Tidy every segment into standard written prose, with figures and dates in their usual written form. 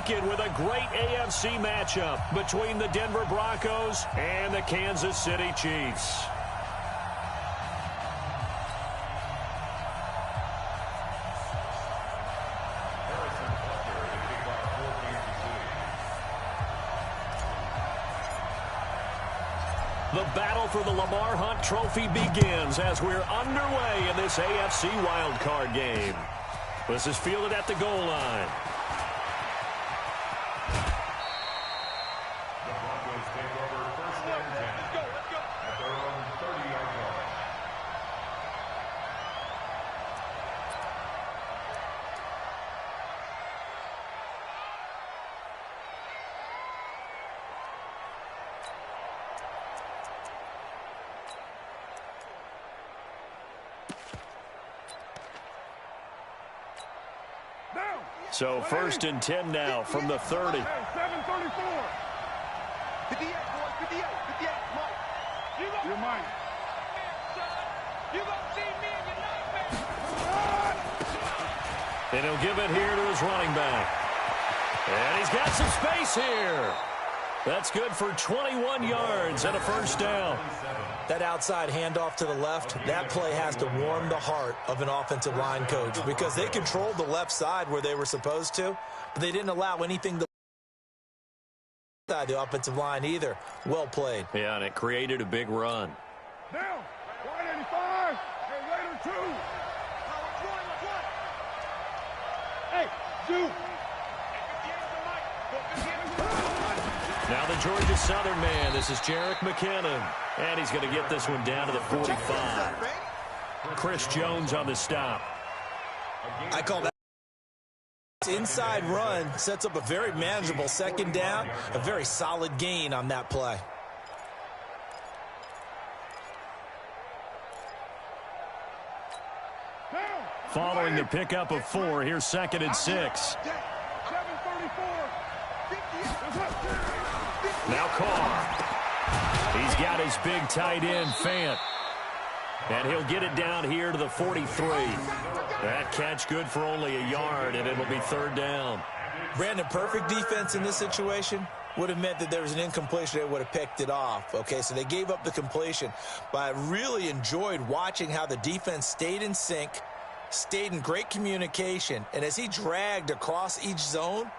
weekend with a great AFC matchup between the Denver Broncos and the Kansas City Chiefs. The battle for the Lamar Hunt Trophy begins as we're underway in this AFC wildcard game. This is fielded at the goal line. The Broncos take over first and 10 at their own 30-yard line. So first and 10 now from the 30. 7:34. 58, boys, 58, Mike. You're mine. You gonna see me in your nightmare. And he'll give it here to his running back. And he's got some space here. That's good for 21 yards and a first down. That outside handoff to the left, that play has to warm the heart of an offensive line coach because they controlled the left side where they were supposed to, but they didn't allow anything to side the offensive line either. Well played. Yeah, and it created a big run. Down. 185. Hey, later, 2. Hey, shoot. Now the Georgia Southern man. This is Jerick McKinnon. And he's going to get this one down to the 45. Chris Jones on the stop. I call that inside run. Sets up a very manageable second down. A very solid gain on that play. Following the pickup of 4, here's 2nd and 6. Now Carr. He's got his big tight end, Fant. And he'll get it down here to the 43. That catch good for only a yard, and it'll be 3rd down. Brandon, perfect defense in this situation would have meant that there was an incompletion. They would have picked it off. Okay, so they gave up the completion. But I really enjoyed watching how the defense stayed in sync, stayed in great communication. And as he dragged across each zone,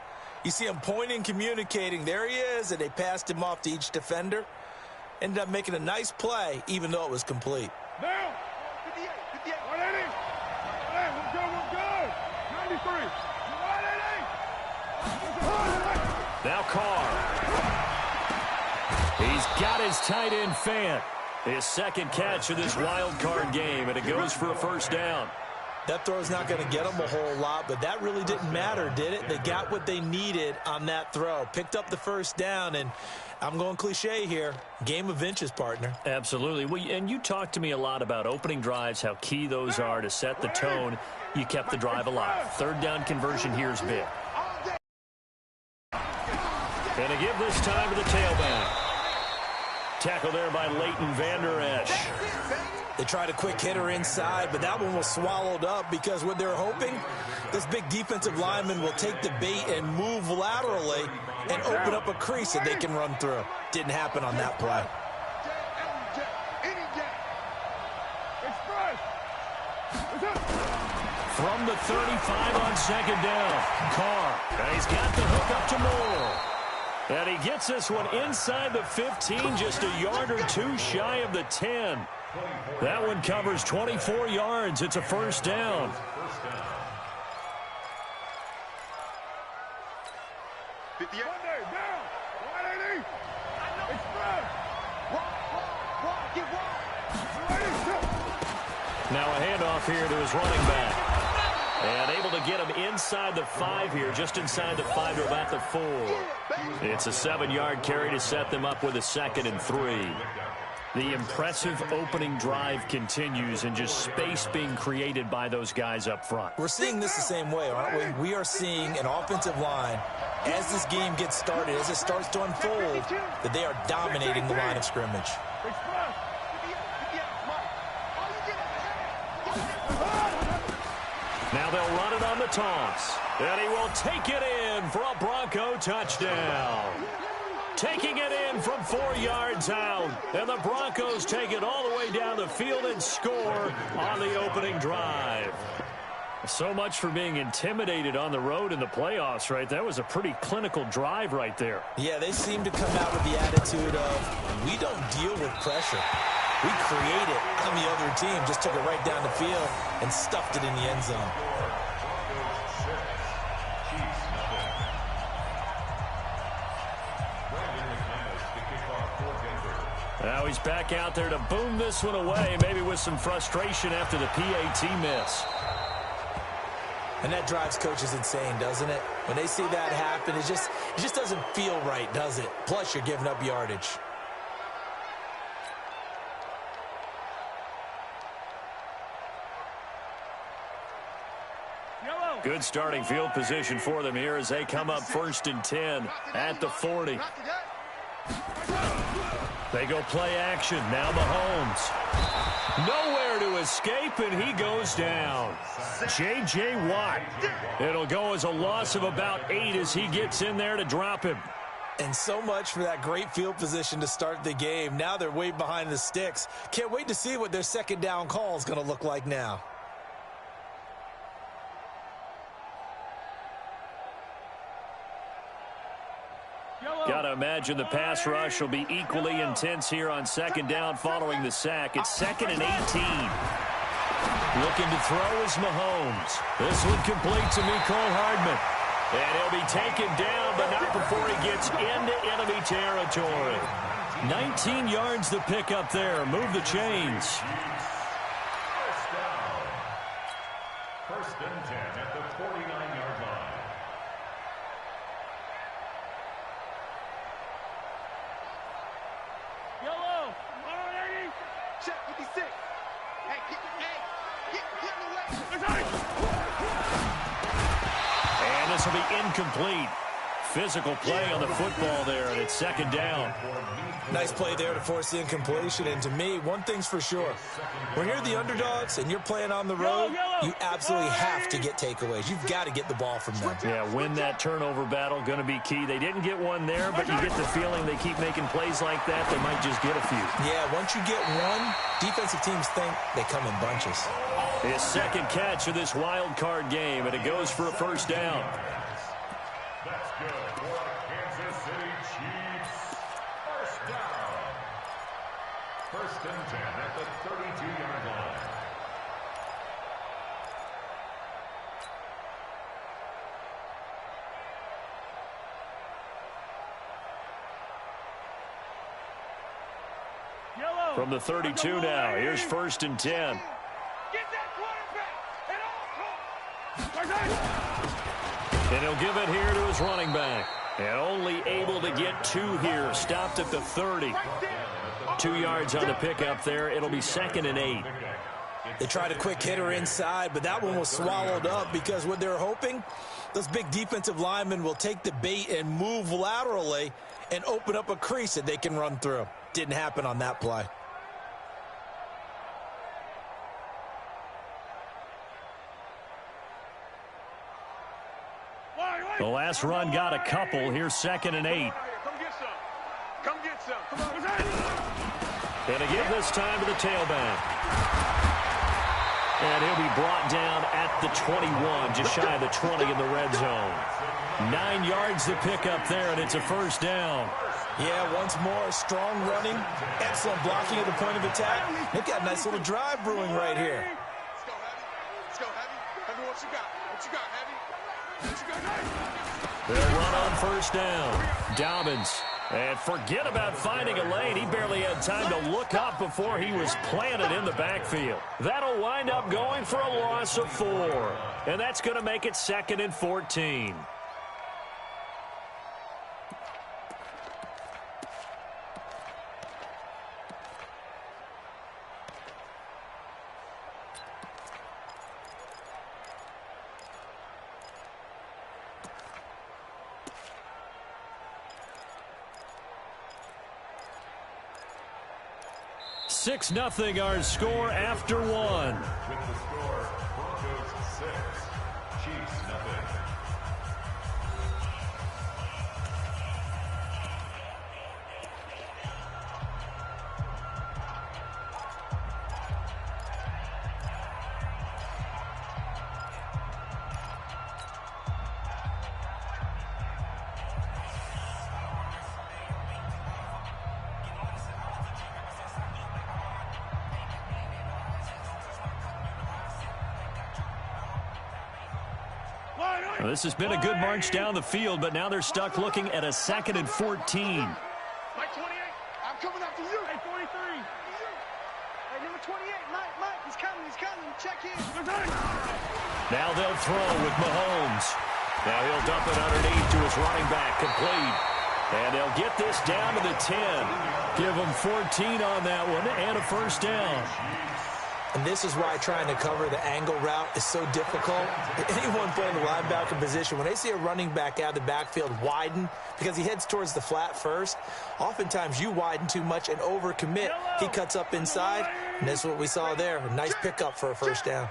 you see him pointing, communicating. There he is, and they passed him off to each defender. Ended up making a nice play, even though it was complete. Now, 58, 180. Hey, we're good. 93. 180. Now Carr. He's got his tight end, Fant. His 2nd catch of this wild card game, and it goes for a first down. That throw's not going to get them a whole lot, but that really didn't matter, did it? They got what they needed on that throw. Picked up the first down, and I'm going cliche here. Game of inches, partner. Absolutely. Well, and you talked to me a lot about opening drives, how key those are to set the tone. You kept the drive alive. 3rd down conversion here is big. And to give this time to the tailback. Tackle there by Leighton Vander Esch. They tried a quick hitter inside, but that one was swallowed up because what they're hoping, this big defensive lineman will take the bait and move laterally and open up a crease that they can run through. Didn't happen on that play. From the 35 on 2nd down, Carr. And he's got the hook up to Moore. And he gets this one inside the 15, just a yard or 2 shy of the 10. That one covers 24 yards. It's a first down. Now a handoff here to his running back. And able to get him inside the 5 here, just inside the 5 to about the 4. It's a 7-yard carry to set them up with a 2nd and 3. The impressive opening drive continues and just space being created by those guys up front. We're seeing this the same way, aren't we? We are seeing an offensive line, as this game gets started, as it starts to unfold, that they are dominating the line of scrimmage. Now they'll run it on the toss. And he will take it in for a Broncos Bronco touchdown. Taking it in from 4 yards out. And the Broncos take it all the way down the field and score on the opening drive. So much for being intimidated on the road in the playoffs, right? That was a pretty clinical drive right there. Yeah, they seem to come out with the attitude of, we don't deal with pressure. We create it on the other team. Just took it right down the field and stuffed it in the end zone. Now he's back out there to boom this one away, maybe with some frustration after the PAT miss. And that drives coaches insane, doesn't it? When they see that happen, it just doesn't feel right, does it? Plus, you're giving up yardage. Good starting field position for them here as they come up 1st and 10 at the 40. They go play action. Now Mahomes. Nowhere to escape, and he goes down. J.J. Watt. It'll go as a loss of about 8 as he gets in there to drop him. And so much for that great field position to start the game. Now they're way behind the sticks. Can't wait to see what their second down call is going to look like now. Got to imagine the pass rush will be equally intense here on second down following the sack. It's 2nd and 18. Looking to throw is Mahomes. This one complete to Mecole Hardman. And he'll be taken down, but not before he gets into enemy territory. 19 yards to pick up there. Move the chains. First and 10 at the 49-yard line. Yellow. All right, check 56. Hey, get away. And this will be incomplete. Physical play on the football there, and it's second down. Nice play there to force the incompletion. And to me, one thing's for sure. When you're the underdogs and you're playing on the road, you absolutely have to get takeaways. You've got to get the ball from them. Yeah, win that turnover battle, going to be key. They didn't get one there, but you get the feeling they keep making plays like that, they might just get a few. Yeah, once you get one, defensive teams think they come in bunches. His second catch of this wild card game, and it goes for a first down. That's good for the Kansas City Chiefs. First down. First and 10 at the 32-yard line. Yellow. From the 32 now, here's 1st and 10. Get that quarterback at all costs. And he'll give it here to his running back. And only able to get 2 here. Stopped at the 30. 2 yards on the pickup there. It'll be 2nd and 8. They tried a quick hitter inside, but that one was swallowed up because what they're hoping, those big defensive linemen will take the bait and move laterally and open up a crease that they can run through. Didn't happen on that play. The last run got a couple. Here's 2nd and 8. Come get some. Come get some. Come on. And again this time to the tailback. And he'll be brought down at the 21, just shy of the 20 in the red zone. 9 yards to pick up there, and it's a first down. Yeah, once more, strong running, excellent blocking at the point of attack. They've got a nice little drive brewing right here. Let's go, Heavy. Let's go, Heavy. Heavy, what you got? What you got, Heavy? What you got? They'll run on first down. Dobbins. And forget about finding a lane. He barely had time to look up before he was planted in the backfield. That'll wind up going for a loss of 4. And that's going to make it 2nd and 14. Six nothing our score after 1. With the score, Broncos 6, Chiefs nothing. Well, this has been a good march down the field, but now they're stuck looking at a 2nd and 14. Mike 28. I'm coming after you. Hey, 43. Hey, number 28. Mike, he's coming. Check in. Now they'll throw with Mahomes. Now he'll dump it underneath to his running back, complete. And they'll get this down to the 10. Give them 14 on that one and a first down. And this is why trying to cover the angle route is so difficult. Anyone playing the linebacker position, when they see a running back out of the backfield widen, because he heads towards the flat first, oftentimes you widen too much and overcommit. He cuts up inside, and that's what we saw there. A nice pickup for a first down.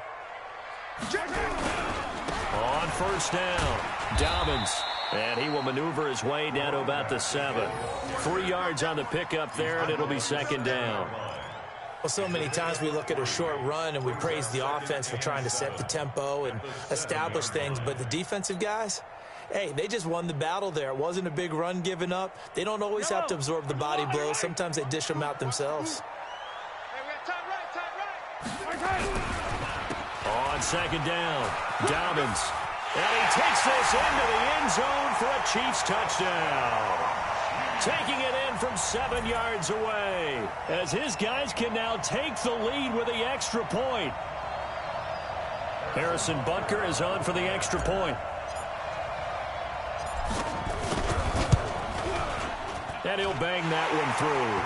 On first down, Dobbins. And he will maneuver his way down to about the 7. 3 yards on the pickup there, and it'll be 2nd down. Well, so many times we look at a short run and we praise the offense for trying to set the tempo and establish things, but the defensive guys, hey, they just won the battle there. It wasn't a big run given up. They don't always have to absorb the body blows. Sometimes they dish them out themselves. Hey, we got tight right. On 2nd down, Dobbins. And he takes this into the end zone for a Chiefs touchdown. Taking it in from 7 yards away, as his guys can now take the lead with the extra point. Harrison Butker is on for the extra point. And he'll bang that one through.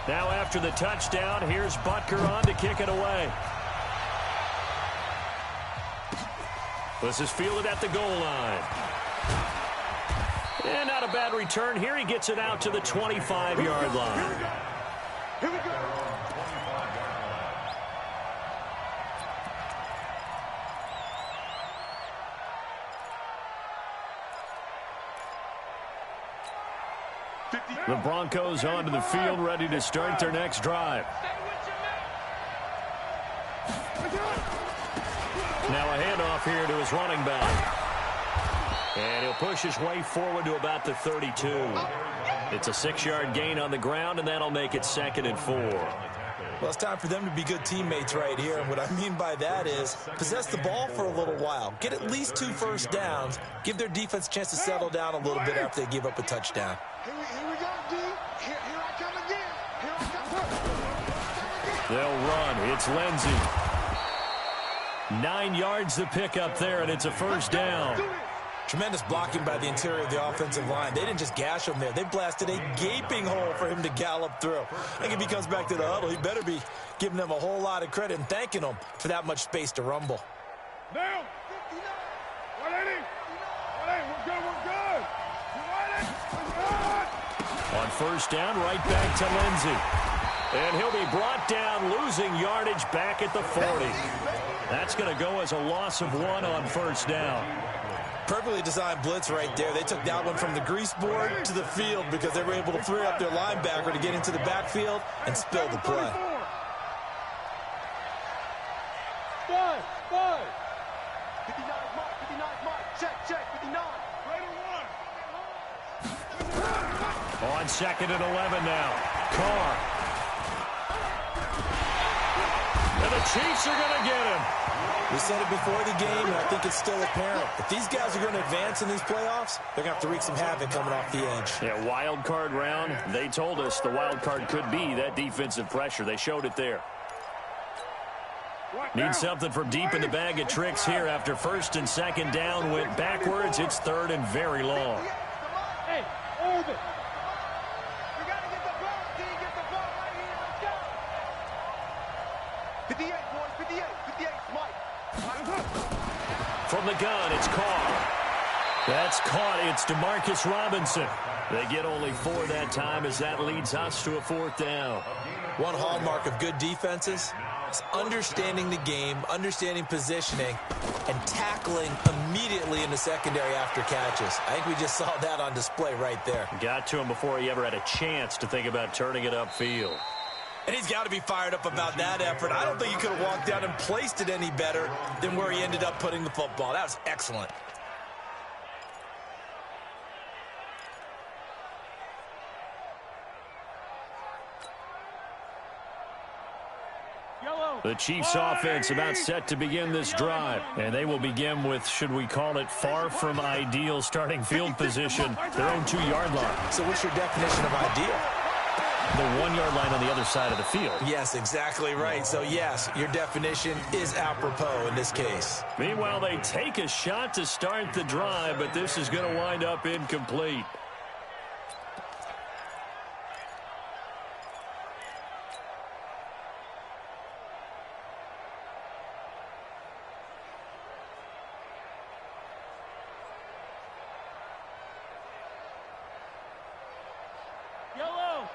Now after the touchdown, here's Butker on to kick it away. This is fielded at the goal line. And not a bad return here. He gets it out to the 25-yard line. Here we go. The Broncos onto the field, ready to start their next drive. Now a handoff here to his running back. And he'll push his way forward to about the 32. It's a 6-yard gain on the ground, and that'll make it 2nd and 4. Well, it's time for them to be good teammates right here. And what I mean by that is possess the ball for a little while. Get at least 2 first downs. Give their defense a chance to settle down a little bit after they give up a touchdown. Here we go, D. Here I come again. Here I come. They'll run. It's Lindsey. 9 yards to pick up there, and it's a first down. Tremendous blocking by the interior of the offensive line. They didn't just gash him there. They blasted a gaping hole for him to gallop through. I think if he comes back to the huddle, he better be giving them a whole lot of credit and thanking them for that much space to rumble. Now, 180. 180. We're good. On first down, right back to Lindsey. And he'll be brought down, losing yardage back at the 40. That's going to go as a loss of 1 on first down. Perfectly designed blitz right there. They took that one from the grease board to the field because they were able to free up their linebacker to get into the backfield and spill the play. 5. 59 Mike. Check. 59. On 2nd and 11 now. Carr. And the Chiefs are going to get him. We said it before the game, and I think it's still apparent. If these guys are going to advance in these playoffs, they're going to have to wreak some havoc coming off the edge. Yeah, wild card round. They told us the wild card could be that defensive pressure. They showed it there. Need something from deep in the bag of tricks here after 1st and 2nd down went backwards. It's 3rd and very long. Hey, hold it. We got to get the ball. Get the ball right here. Let's go. 58, boys. 58, Mike. From the gun, it's Carr. That's caught. It's Demarcus Robinson. They get only 4 that time as that leads us to a 4th down. One hallmark of good defenses is understanding the game, understanding positioning, and tackling immediately in the secondary after catches. I think we just saw that on display right there. Got to him before he ever had a chance to think about turning it upfield. And he's got to be fired up about that effort. I don't think he could have walked down and placed it any better than where he ended up putting the football. That was excellent. The Chiefs offense about set to begin this drive. And they will begin with, should we call it, far from ideal starting field position, their own 2-yard line. So what's your definition of ideal? The 1-yard line on the other side of the field. Yes, exactly right. So, yes, your definition is apropos in this case. Meanwhile, they take a shot to start the drive, but this is going to wind up incomplete.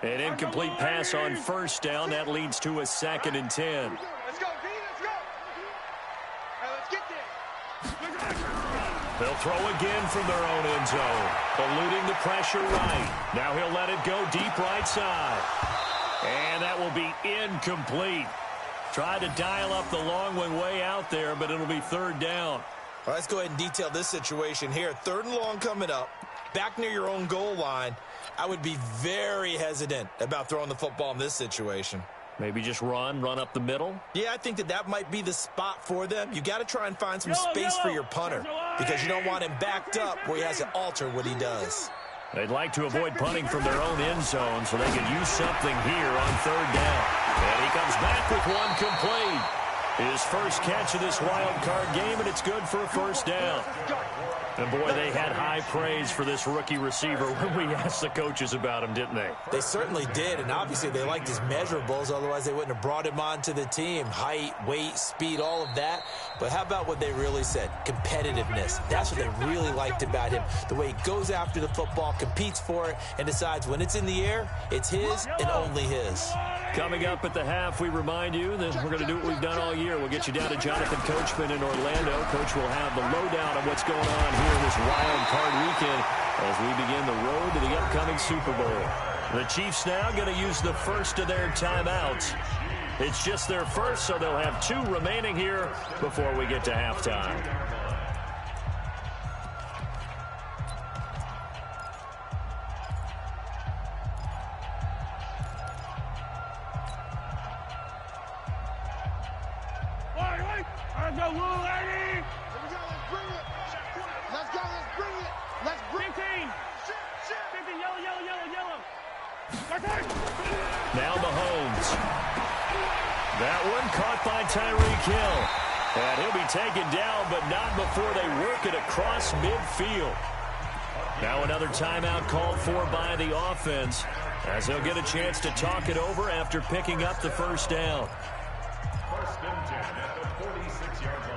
An incomplete pass on first down. That leads to a 2nd and 10. Let's go, D. Let's go. All right, let's get there. They'll throw again from their own end zone. Eluding the pressure right. Now he'll let it go deep right side. And that will be incomplete. Tried to dial up the long one way out there, but it'll be 3rd down. Well, let's go ahead and detail this situation here. 3rd and long coming up. Back near your own goal line. I would be very hesitant about throwing the football in this situation. Maybe just run up the middle? Yeah, I think that might be the spot for them. You got to try and find some space for your punter because you don't want him backed up where he has to alter what he does. They'd like to avoid punting from their own end zone so they could use something here on 3rd down. And he comes back with one complete. His first catch of this wild card game, and it's good for a 1st down. And, boy, they had high praise for this rookie receiver when we asked the coaches about him, didn't they? They certainly did, and obviously they liked his measurables. Otherwise, they wouldn't have brought him onto the team. Height, weight, speed, all of that. But how about what they really said? Competitiveness. That's what they really liked about him. The way he goes after the football, competes for it, and decides when it's in the air, it's his and only his. Coming up at the half, we remind you that we're going to do what we've done all year. We'll get you down to Jonathan Coachman in Orlando. Coach will have the lowdown on what's going on here in this wild card weekend as we begin the road to the upcoming Super Bowl. The Chiefs now going to use the first of their timeouts. It's just their first, so they'll have 2 remaining here before we get to halftime. Let's go, little lady! Let's bring it! Let's go, let's bring it! Let's bring 15! 15, yellow! Now Mahomes. That one caught by Tyreek Hill. And he'll be taken down, but not before they work it across midfield. Now another timeout called for by the offense as they'll get a chance to talk it over after picking up the 1st down. 1st and 10 at the 46-yard line.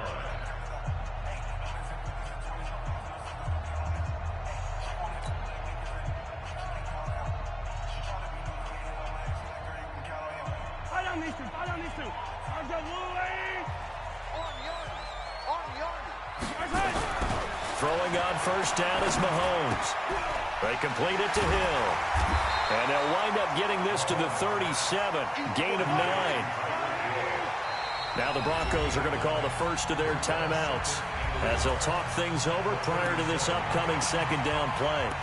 I don't need to. I've got Louis. Throwing on 1st down is Mahomes. They complete it to Hill. And they'll wind up getting this to the 37. Gain of 9. Now the Broncos are going to call the first of their timeouts as they'll talk things over prior to this upcoming 2nd down play.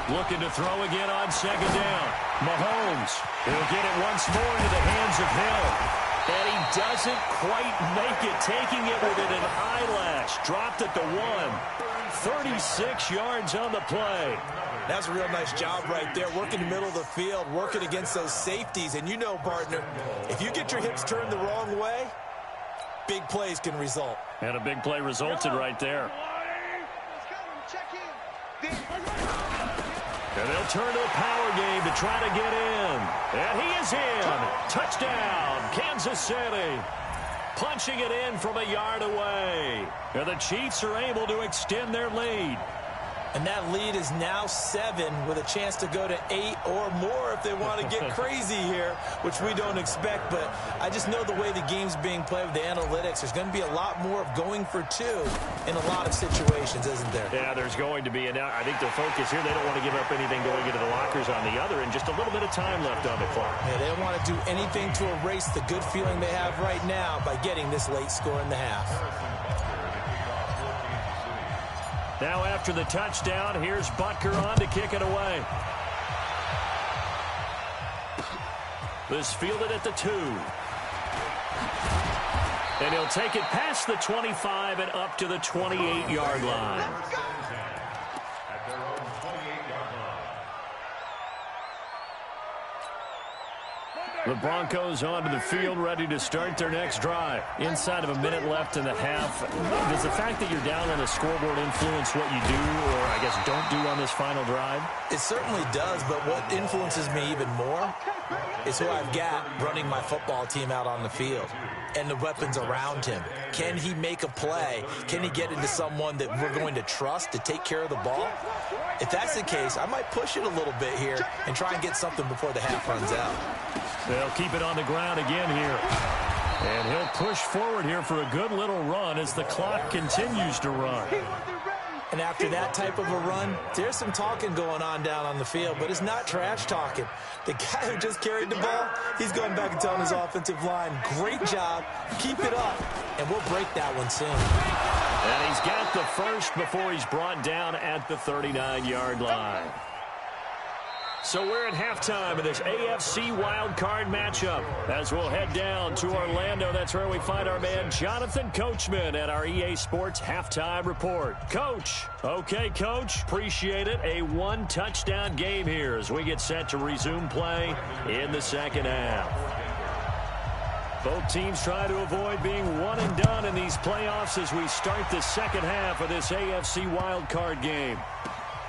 Looking to throw again on 2nd down. Mahomes will get it once more into the hands of Hill. And he doesn't quite make it, taking it with an eyelash. Dropped at the 1. 36 yards on the play. That's a real nice job right there, working the middle of the field, working against those safeties. And you know, partner, if you get your hips turned the wrong way, big plays can result. And a big play resulted right there. And they'll turn to the power game to try to get in. And he is in. Touchdown, Kansas City. Punching it in from a yard away. And the Chiefs are able to extend their lead. And that lead is now 7 with a chance to go to 8 or more if they want to get crazy here, which we don't expect. But I just know the way the game's being played with the analytics, there's going to be a lot more of going for 2 in a lot of situations, isn't there? Yeah, there's going to be. And now I think their focus here, they don't want to give up anything going into the lockers on the other, and just a little bit of time left on the clock. Yeah, they don't want to do anything to erase the good feeling they have right now by getting this late score in the half. Now after the touchdown, here's Butker on to kick it away. This fielded at the 2. And he'll take it past the 25 and up to the 28-yard line. The Broncos onto the field, ready to start their next drive. Inside of a minute left in the half. Does the fact that you're down on the scoreboard influence what you do, or I guess don't do on this final drive? It certainly does, but what influences me even more is who I've got running my football team out on the field and the weapons around him. Can he make a play? Can he get into someone that we're going to trust to take care of the ball? If that's the case, I might push it a little bit here and try and get something before the half runs out. They'll keep it on the ground again here. And he'll push forward here for a good little run as the clock continues to run. And after that type of a run, there's some talking going on down on the field, but it's not trash talking. The guy who just carried the ball, he's going back and telling his offensive line, great job, keep it up, and we'll break that one soon. And he's got the first before he's brought down at the 39-yard line. So we're at halftime of this AFC wildcard matchup. As we'll head down to Orlando, that's where we find our man Jonathan Coachman at our EA Sports Halftime Report. Coach. Okay, Coach. Appreciate it. A one-touchdown game here as we get set to resume play in the second half. Both teams try to avoid being one and done in these playoffs as we start the second half of this AFC wildcard game.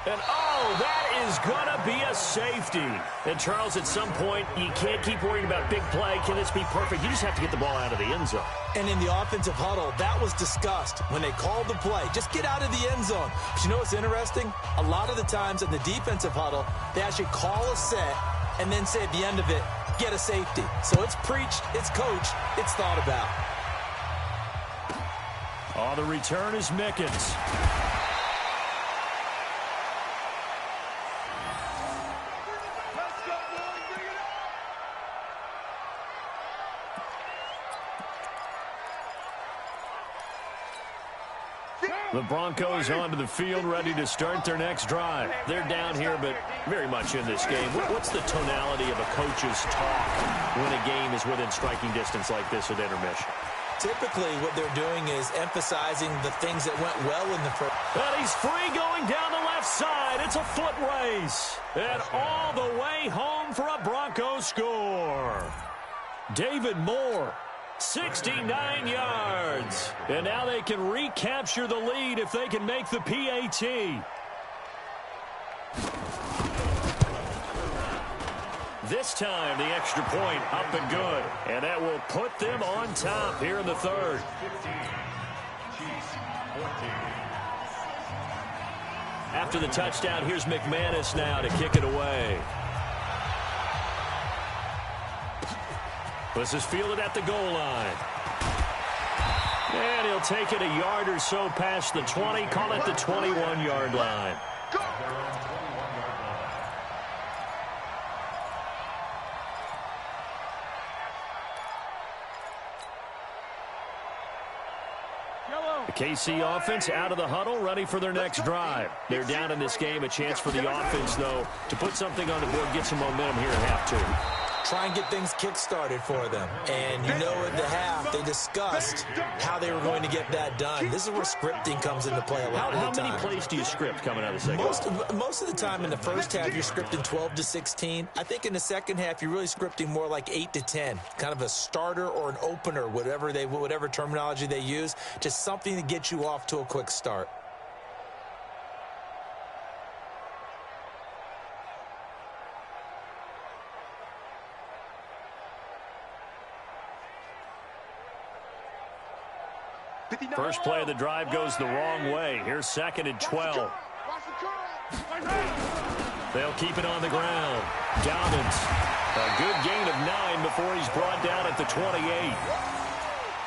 And, oh, that is going to be a safety. And, Charles, at some point, you can't keep worrying about big play. Can this be perfect? You just have to get the ball out of the end zone. And in the offensive huddle, that was discussed when they called the play. Just get out of the end zone. But you know what's interesting? A lot of the times in the defensive huddle, they actually call a set and then say at the end of it, get a safety. So it's preached, it's coached, it's thought about. Oh, the return is Mickens. The Broncos onto the field, ready to start their next drive. They're down here, but very much in this game. What's the tonality of a coach's talk when a game is within striking distance like this at intermission? Typically, what they're doing is emphasizing the things that went well in the first. And he's free going down the left side. It's a foot race. And all the way home for a Broncos score. David Moore. 69 yards. And now they can recapture the lead if they can make the PAT. This time, the extra point up and good. And that will put them on top here in the third. After the touchdown, here's McManus now to kick it away. This is fielded at the goal line. And he'll take it a yard or so past the 20. Call it the 21-yard line. The KC offense out of the huddle, ready for their next drive. They're down in this game. A chance for the offense, though, to put something on the board, get some momentum here at half two. Try and get things kick-started for them. And you know at the half, they discussed how they were going to get that done. This is where scripting comes into play a lot of the time. How many plays do you script coming out of the second half? Most of the time in the first half, you're scripting 12 to 16. I think in the second half, you're really scripting more like 8 to 10. Kind of a starter or an opener, whatever terminology they use. Just something to get you off to a quick start. First play of the drive goes the wrong way. Here's second and 12. They'll keep it on the ground. Dobbins, a good gain of 9 before he's brought down at the 28.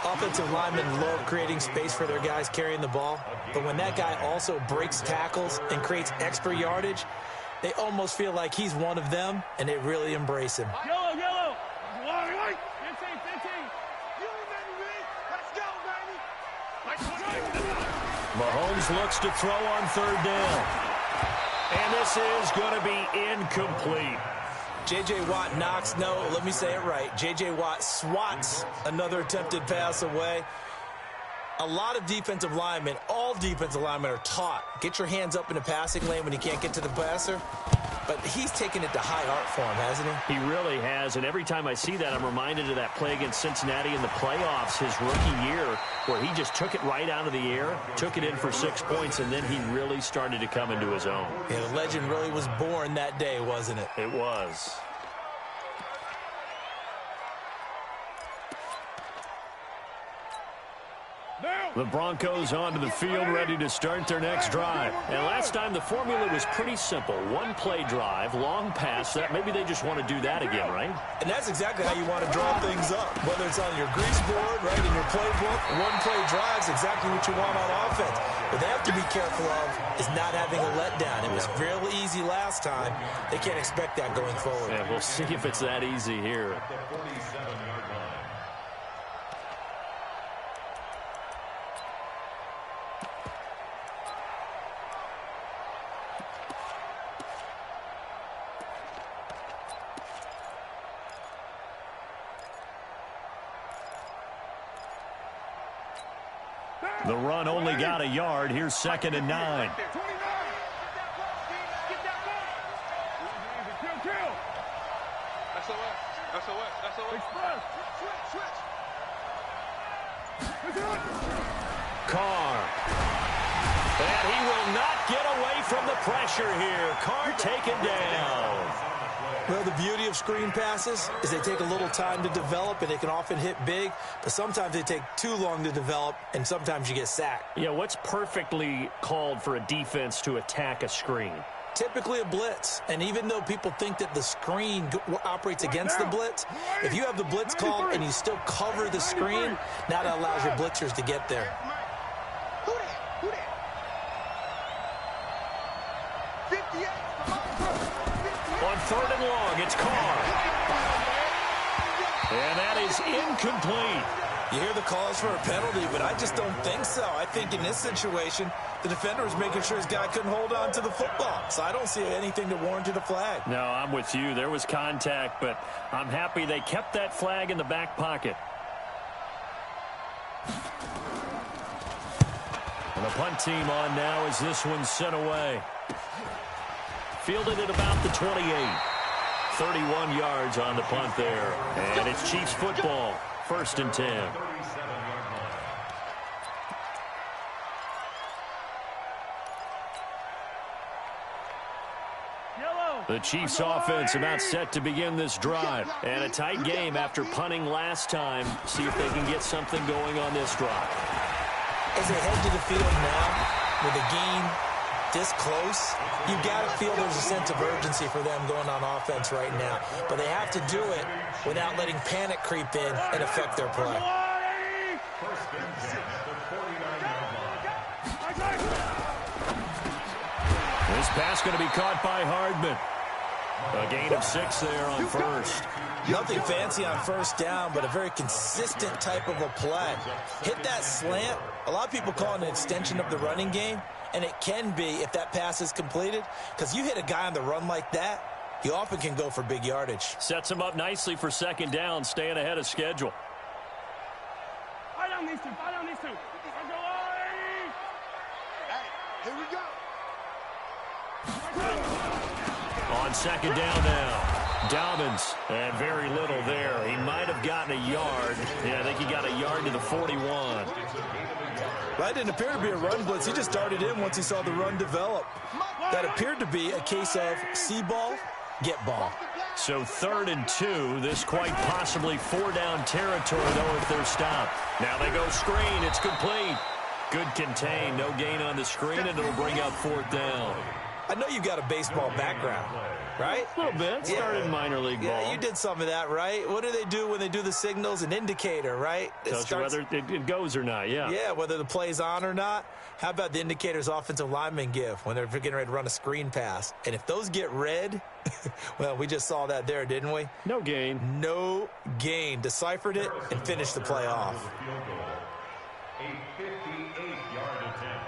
Offensive linemen love creating space for their guys carrying the ball, but when that guy also breaks tackles and creates extra yardage, they almost feel like he's one of them, and they really embrace him. Yellow, yellow. 15, 15. Let's go, baby. Mahomes looks to throw on 3rd down. And this is going to be incomplete. J.J. Watt knocks, no, let me say it right. J.J. Watt swats another attempted pass away. A lot of defensive linemen, all defensive linemen are taught, get your hands up in the passing lane when you can't get to the passer. But he's taken it to high art for him, hasn't he? He really has, and every time I see that, I'm reminded of that play against Cincinnati in the playoffs his rookie year, where he just took it right out of the air, took it in for 6 points, and then he really started to come into his own. Yeah, the legend really was born that day, wasn't it? It was. The Broncos onto the field, ready to start their next drive. And last time, the formula was pretty simple. One-play drive, long pass. That maybe they just want to do that again, right? And that's exactly how you want to draw things up. Whether it's on your grease board, right, in your playbook, one-play drive's exactly what you want on offense. What they have to be careful of is not having a letdown. It was real easy last time. They can't expect that going forward. Yeah, we'll see if it's that easy here. The run only got a yard. Here's 2nd and 9. Carr. And he will not get away from the pressure here. Carr taken down. Well, the beauty of screen passes is they take a little time to develop, and they can often hit big, but sometimes they take too long to develop, and sometimes you get sacked. Yeah, what's perfectly called for a defense to attack a screen? Typically a blitz, and even though people think that the screen operates against the blitz, if you have the blitz called and you still cover the screen, now that allows your blitzers to get there. On 3rd and long, it's Carr. And that is incomplete. You hear the calls for a penalty, but I just don't think so. I think in this situation, the defender was making sure his guy couldn't hold on to the football. So I don't see anything that warranted a flag. No, I'm with you. There was contact, but I'm happy they kept that flag in the back pocket. And the punt team on now as this one's sent away. Fielded at about the 28. 31 yards on the punt there. And it's Chiefs football. 1st and 10. The Chiefs offense about set to begin this drive. And a tight game after punting last time. See if they can get something going on this drive. As they head to the field now, with the game this close, you got to feel there's a sense of urgency for them going on offense right now. But they have to do it without letting panic creep in and affect their play. This pass going to be caught by Hardman. A gain of 6 there on 1st. Nothing fancy on 1st down, but a very consistent type of a play. Hit that slant. A lot of people call it an extension of the running game, and it can be if that pass is completed, because you hit a guy on the run like that, you often can go for big yardage. Sets him up nicely for 2nd down, staying ahead of schedule. I don't need to. Hey, here we go. On 2nd down now. Dobbins, and very little there. He might have gotten a yard. Yeah, I think he got a yard to the 41. That didn't appear to be a run blitz. He just darted in once he saw the run develop. That appeared to be a case of see ball, get ball. So 3rd and 2. This quite possibly 4-down territory, though, if they're stopped. Now they go screen. It's complete. Good contain. No gain on the screen, and it'll bring up 4th down. I know you've got a baseball background, right? A little bit. Started in minor league ball. Yeah, you did some of that, right? What do they do when they do the signals? An indicator, right? Tells you whether it goes or not, yeah. Yeah, whether the play's on or not. How about the indicators offensive linemen give when they're getting ready to run a screen pass? And if those get red, well, we just saw that there, didn't we? No gain. No gain. Deciphered it and finished the play off. A 58-yard attempt.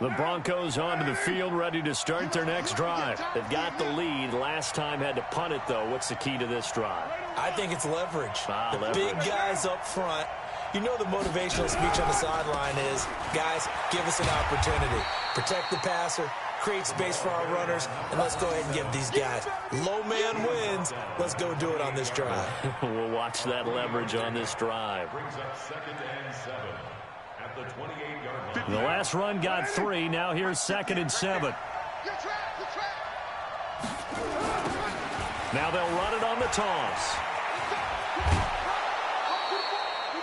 The Broncos onto the field, ready to start their next drive. They've got the lead. Last time had to punt it, though. What's the key to this drive? I think it's leverage. Leverage. Big guys up front. You know the motivational speech on the sideline is, guys, give us an opportunity. Protect the passer, create space for our runners, and let's go ahead and give these guys. Low man wins. Let's go do it on this drive. We'll watch that leverage on this drive. Brings up 2nd and 7 at the 28-yard line. The last run got 3. Now here's 2nd and 7. Now they'll run it on the toss.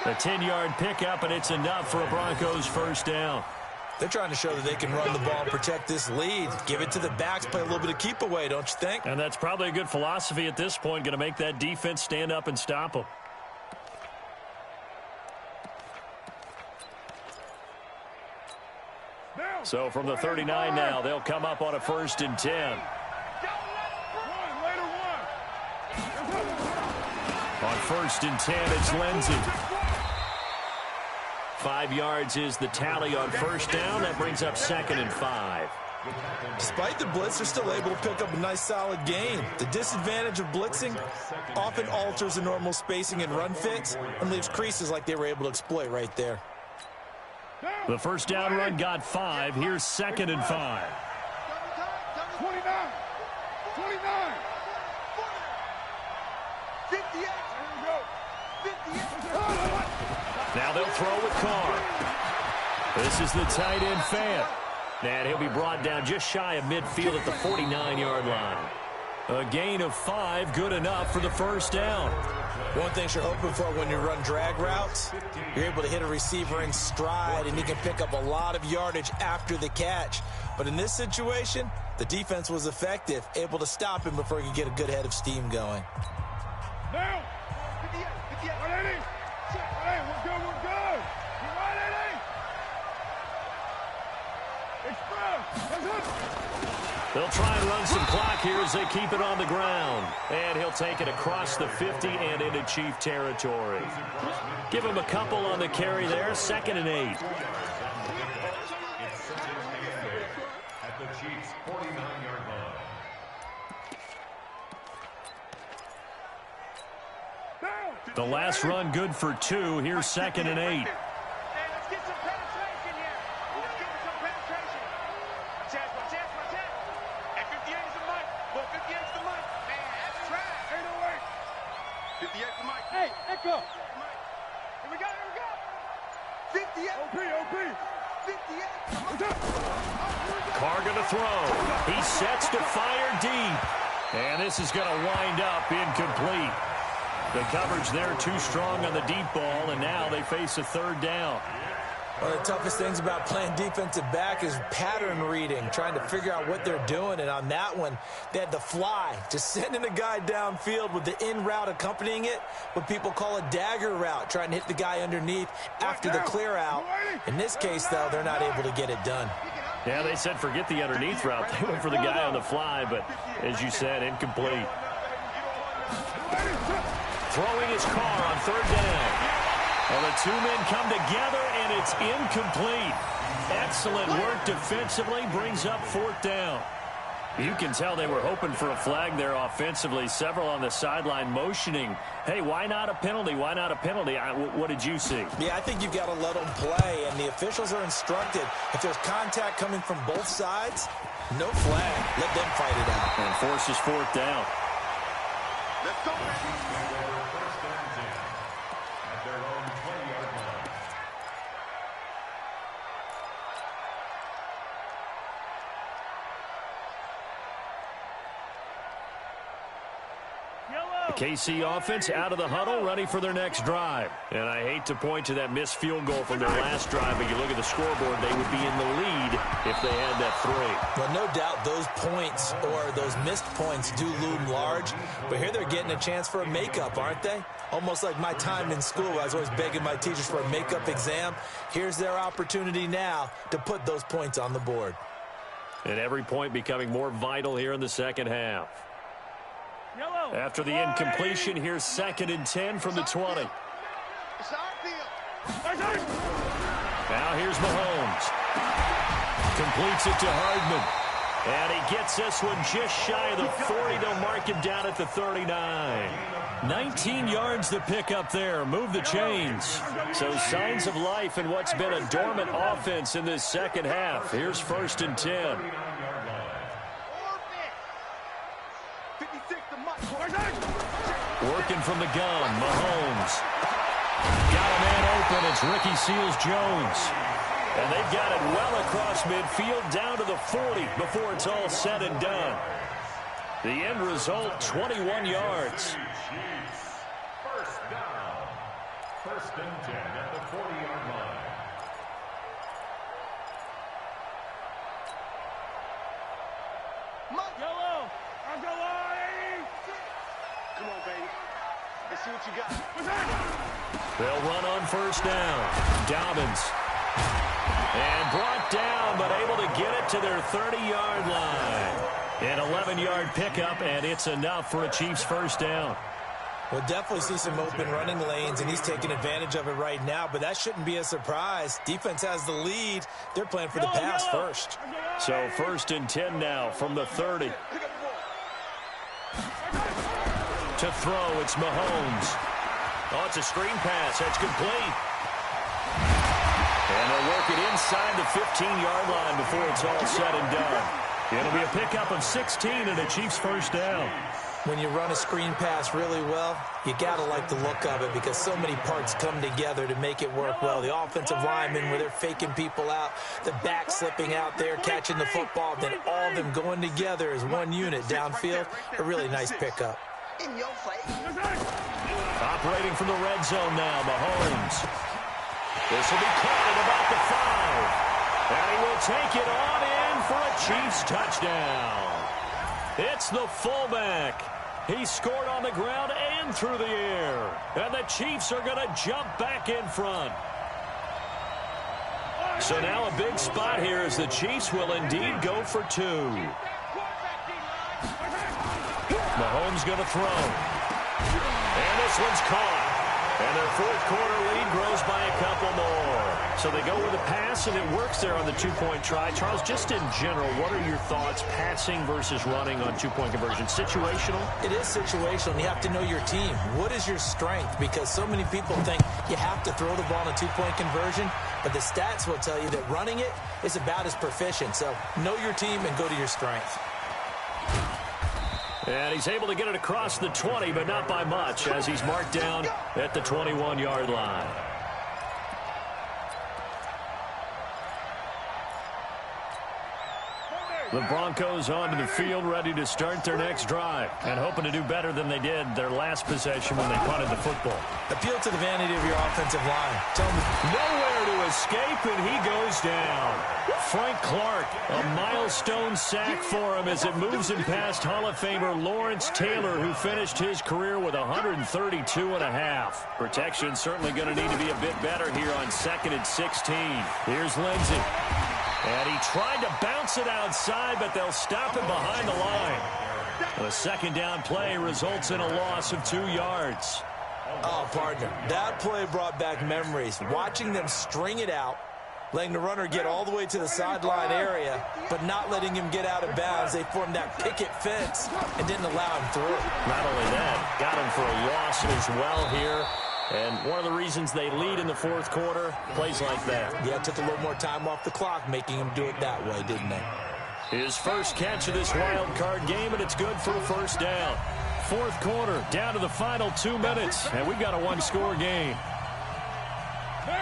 A 10-yard pickup, and it's enough for a Broncos first down. They're trying to show that they can run the ball and protect this lead. Give it to the backs, play a little bit of keep away, don't you think? And that's probably a good philosophy at this point, going to make that defense stand up and stop them. So from the 39 now, they'll come up on a 1st and 10. On 1st and 10, it's Lindsey. 5 yards is the tally on first down. That brings up 2nd and 5. Despite the blitz, they're still able to pick up a nice solid gain. The disadvantage of blitzing often alters the normal spacing and run fits and leaves creases like they were able to exploit right there. The first down run got 5. Here's 2nd and 5. 29. 58. Now they'll throw with Carr. This is the tight end fan. And he'll be brought down just shy of midfield at the 49-yard line. A gain of 5, good enough for the first down. One thing you're hoping for when you run drag routes, you're able to hit a receiver in stride, and he can pick up a lot of yardage after the catch. But in this situation, the defense was effective, able to stop him before he could get a good head of steam going. Now. 58. 180. Hey, we're good. You right, 80? Express. That's it. They'll try and run some clock here as they keep it on the ground. And he'll take it across the 50 and into Chief territory. Give him a couple on the carry there. 2nd and 8. At the Chiefs' 49-yard line. The last run good for 2. Here's 2nd and 8. Let's get some penetration here. Let's get some penetration. Watch out. At 58 is the mic. Well, 58 is the mic. Man, that's trash. 808. 58 is the mic. Hey, echo. Here we go. 58. OP. 58. Carr going to throw. He sets to fire deep. And this is going to wind up incomplete. The coverage there too strong on the deep ball, and now they face a 3rd down. One of the toughest things about playing defensive back is pattern reading, trying to figure out what they're doing. And on that one, they had the fly, just sending a guy downfield with the in route accompanying it, what people call a dagger route, trying to hit the guy underneath after the clear out. In this case, though, they're not able to get it done. Yeah, they said forget the underneath route. They went for the guy on the fly, but as you said, incomplete. Throwing his Carr on 3rd down. Well, the 2 men come together, and it's incomplete. Excellent work defensively, brings up 4th down. You can tell they were hoping for a flag there offensively. Several on the sideline motioning, hey, why not a penalty? Why not a penalty? What did you see? Yeah, I think you've got to let them play, and the officials are instructed. If there's contact coming from both sides, no flag. Let them fight it out. And forces fourth down. Let's go, First and 10 at their own 20-yard line. The KC offense out of the huddle, ready for their next drive. And I hate to point to that missed field goal from their last drive, but you look at the scoreboard, they would be in the lead if they had that 3. Well, no doubt those points or those missed points do loom large, but here they're getting a chance for a makeup, aren't they? Almost like my time in school, I was always begging my teachers for a makeup exam. Here's their opportunity now to put those points on the board. And every point becoming more vital here in the second half. After the incompletion, here's 2nd and 10 from the 20. It's our field. Now here's Mahomes. Completes it to Hardman. And he gets this one just shy of the 40. They'll mark him down at the 39. 19 yards to pick up there. Move the chains. So signs of life in what's been a dormant offense in this second half. Here's 1st and 10. Working from the gun, Mahomes. Got a man open. It's Ricky Seals-Jones. And they've got it well across midfield down to the 40 before it's all said and done. The end result, 21 yards. First down. 1st and 10 at the 40-yard line. Come on, baby. Let's see what you got. They'll run on 1st down. Dobbins. And brought down, but able to get it to their 30-yard line. An 11-yard pickup, and it's enough for a Chiefs 1st down. We'll definitely see some open running lanes, and he's taking advantage of it right now, but that shouldn't be a surprise. Defense has the lead. They're playing for the pass first. So 1st and 10 now from the 30. To throw, it's Mahomes. Oh, it's a screen pass. That's complete. And they'll work it inside the 15-yard line before it's all said and done. It'll be a pickup of 16 and a Chiefs 1st down. When you run a screen pass really well, you got to like the look of it because so many parts come together to make it work well. The offensive linemen, where they're faking people out, the back slipping out there, catching the football, then all of them going together as one unit downfield. A really nice pickup. In your face. Operating from the red zone now, Mahomes. This will be caught at about the 5. And he will take it on in for a Chiefs touchdown. It's the fullback. He scored on the ground and through the air. And the Chiefs are going to jump back in front. So now a big spot here as the Chiefs will indeed go for 2. Mahomes going to throw. And this one's caught. And their 4th quarter lead grows by a couple more. So they go with a pass, and it works there on the 2-point try. Charles, just in general, what are your thoughts, passing versus running on 2-point conversion? Situational? It is situational. You have to know your team. What is your strength? Because so many people think you have to throw the ball in a 2-point conversion, but the stats will tell you that running it is about as proficient. So know your team and go to your strength. And he's able to get it across the 20, but not by much, as he's marked down at the 21-yard line. The Broncos onto the field, ready to start their next drive, and hoping to do better than they did their last possession when they punted the football. Appeal to the vanity of your offensive line. Tell them nowhere to escape, and he goes down. Frank Clark, a milestone sack for him as it moves him past Hall of Famer Lawrence Taylor, who finished his career with 132.5. Protection certainly going to need to be a bit better here on 2nd and 16. Here's Lindsey. And he tried to bounce it outside, but they'll stop him behind the line. The 2nd down play results in a loss of 2 yards. Oh, partner, that play brought back memories. Watching them string it out, letting the runner get all the way to the sideline area, but not letting him get out of bounds. They formed that picket fence and didn't allow him through. Not only that, got him for a loss as well here. And one of the reasons they lead in the fourth quarter, plays like that. Yeah, it took a little more time off the clock, making him do it that way, didn't they? His first catch of this wild card game, and it's good for a first down. Fourth quarter, down to the final 2 minutes, and we've got a one-score game.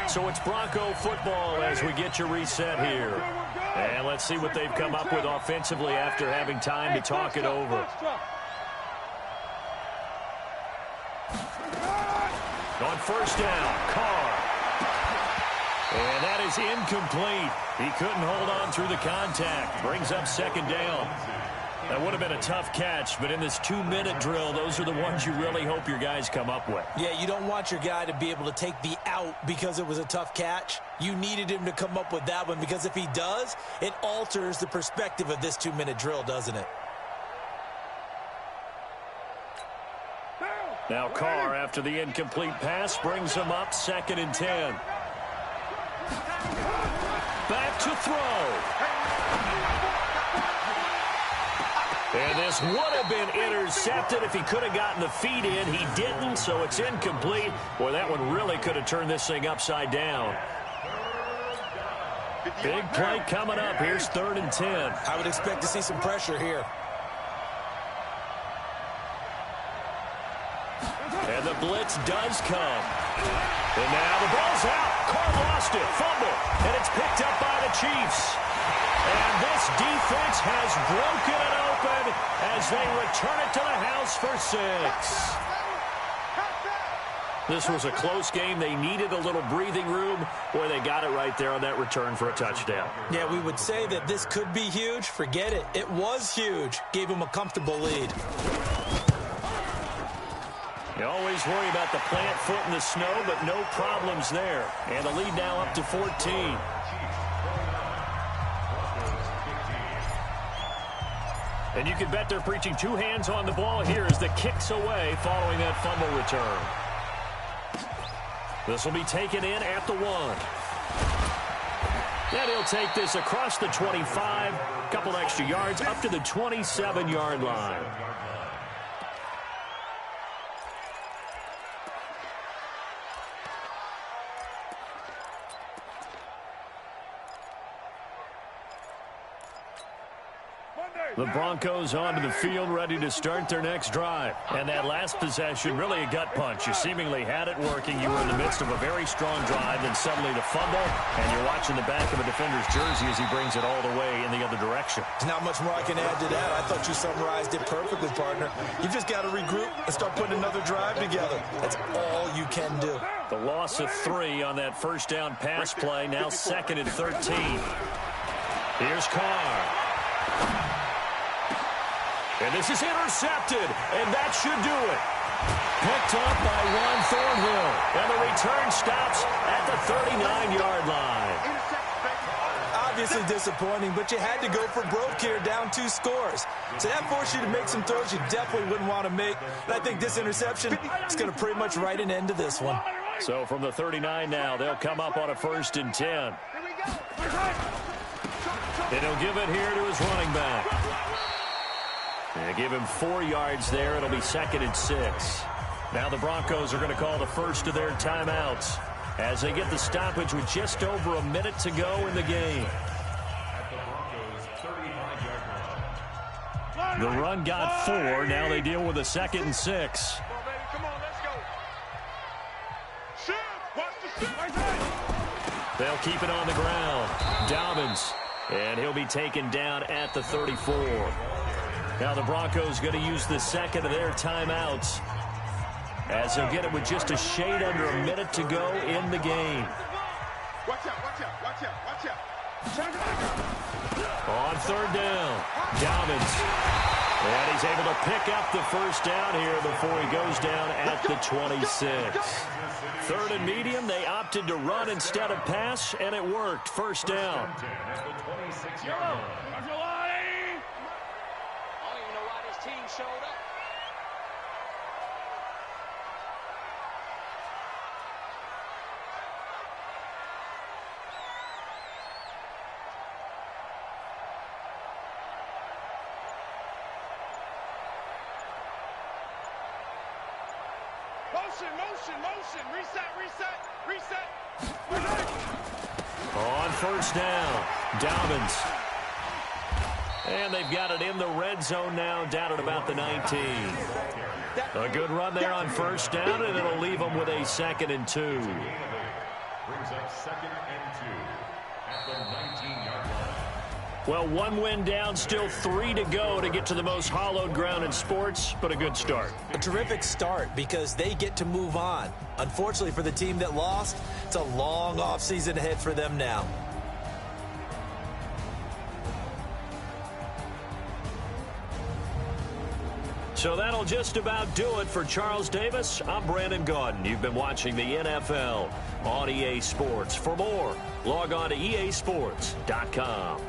So it's Bronco football as we get your reset here. And let's see what they've come up with offensively after having time to talk it over. On first down, Carr. And that is incomplete. He couldn't hold on through the contact. Brings up second down. That would have been a tough catch, but in this 2-minute drill, those are the ones you really hope your guys come up with. Yeah, you don't want your guy to be able to take the out because it was a tough catch. You needed him to come up with that one because if he does, it alters the perspective of this 2-minute drill, doesn't it? Now Carr, after the incomplete pass, brings him up 2nd and 10. Back to throw. And this would have been intercepted if he could have gotten the feet in. He didn't, so it's incomplete. Boy, that one really could have turned this thing upside down. Big play coming up. Here's 3rd and 10. I would expect to see some pressure here. And the blitz does come. And now the ball's out. Carr lost it. Fumble. And it's picked up by the Chiefs. And this defense has broken it open as they return it to the house for 6. This was a close game. They needed a little breathing room. Boy, they got it right there on that return for a touchdown. Yeah, we would say that this could be huge. Forget it. It was huge. Gave him a comfortable lead. You always worry about the plant foot in the snow, but no problems there. And the lead now up to 14. And you can bet they're preaching 2 hands on the ball here as the kick's away following that fumble return. This will be taken in at the 1. And he'll take this across the 25, a couple extra yards up to the 27-yard line. The Broncos onto the field, ready to start their next drive. And that last possession, really a gut punch. You seemingly had it working. You were in the midst of a very strong drive, then suddenly the fumble, and you're watching the back of a defender's jersey as he brings it all the way in the other direction. There's not much more I can add to that. I thought you summarized it perfectly, partner. You've just got to regroup and start putting another drive together. That's all you can do. The loss of 3 on that first down pass play, now 2nd and 13. Here's Carr. And this is intercepted, and that should do it. Picked up by Juan Thornhill, and the return stops at the 39-yard line. Obviously disappointing, but you had to go for broke here, down 2 scores. So that forced you to make some throws you definitely wouldn't want to make. And I think this interception is going to pretty much write an end to this one. So from the 39 now, they'll come up on a 1st and 10. And he'll give it here to his running back. They give him 4 yards there. It'll be 2nd and 6. Now the Broncos are going to call the first of their timeouts as they get the stoppage with just over a minute to go in the game. The run got 4. Now they deal with a 2nd and 6. Come on, baby. Come on, let's go. Shoot. Watch the shoot. They'll keep it on the ground. Dobbins. And he'll be taken down at the 34. Now the Broncos going to use the 2nd of their timeouts as they'll get it with just a shade under a minute to go in the game. Watch out, watch out, watch out, watch out. On 3rd down, Dobbins. And he's able to pick up the first down here before he goes down at the 26. 3rd and medium, they opted to run instead of pass, and it worked. First down. Showed up. Motion. Reset. On first down, Dobbins. And they've got it in the red zone now, down at about the 19. A good run there on first down, and it'll leave them with a 2nd and 2. Brings up 2nd and 2 at the 19-yard line. Well, 1 win down, still 3 to go to get to the most hallowed ground in sports, but a good start. A terrific start because they get to move on. Unfortunately for the team that lost, it's a long offseason ahead for them now. So that'll just about do it for Charles Davis. I'm Brandon Gaudin. You've been watching the NFL on EA Sports. For more, log on to easports.com.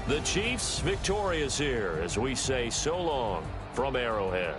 The Chiefs victorious here as we say so long from Arrowhead.